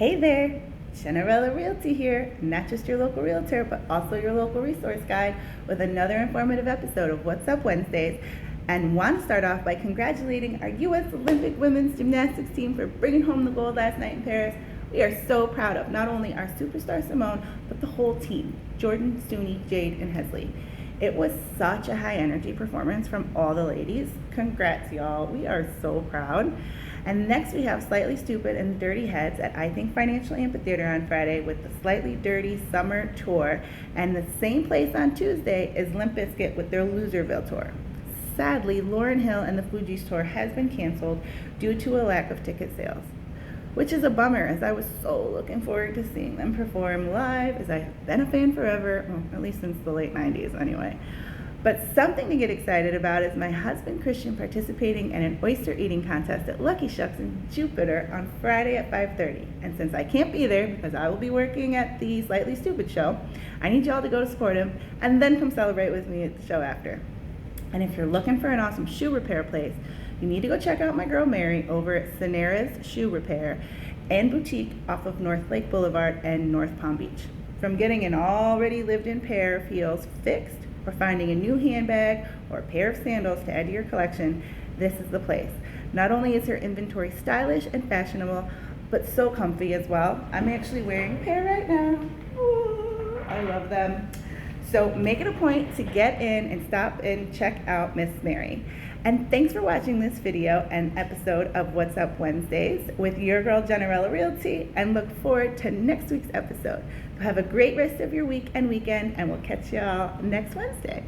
Hey there, Generella Realty here, not just your local realtor, but also your local resource guide with another informative episode of What's Up Wednesdays. And want to start off by congratulating our U.S. Olympic women's gymnastics team for bringing home the gold last night in Paris. We are so proud of not only our superstar Simone, but the whole team, Jordan, Suni, Jade, and Hesley. It was such a high energy performance from all the ladies. Congrats, y'all. We are so proud. And next we have Slightly Stoopid and Dirty Heads at Ithink Financial Amphitheater on Friday with the Slightly Dirty Summer Tour. And the same place on Tuesday is Limp Bizlit with their Loserville Tour. Sadly, Lauryn Hill and the Fugees tour has been canceled due to a lack of ticket sales, which is a bummer, as I was so looking forward to seeing them perform live, as I have been a fan forever, well, at least since the late 90s anyway. But something to get excited about is my husband Christian participating in an oyster eating contest at Lucky Shuck in Jupiter on Friday at 5:30. And since I can't be there because I will be working at the Slightly Stoopid show, I need y'all to go to support him and then come celebrate with me at the show after. And if you're looking for an awesome shoe repair place, you need to go check out my girl Mary over at Sanares Shoe Repair and Boutique off of North Lake Boulevard and North Palm Beach. From getting an already lived-in pair of heels fixed, or finding a new handbag or a pair of sandals to add to your collection, this is the place. Not only is her inventory stylish and fashionable, but so comfy as well. I'm actually wearing a pair right now. Ooh, I love them. So make it a point to get in and stop and check out Miss Mary. And thanks for watching this video and episode of What's Up Wednesdays with your girl Generella Realty, and look forward to next week's episode. Have a great rest of your week and weekend, and we'll catch y'all next Wednesday.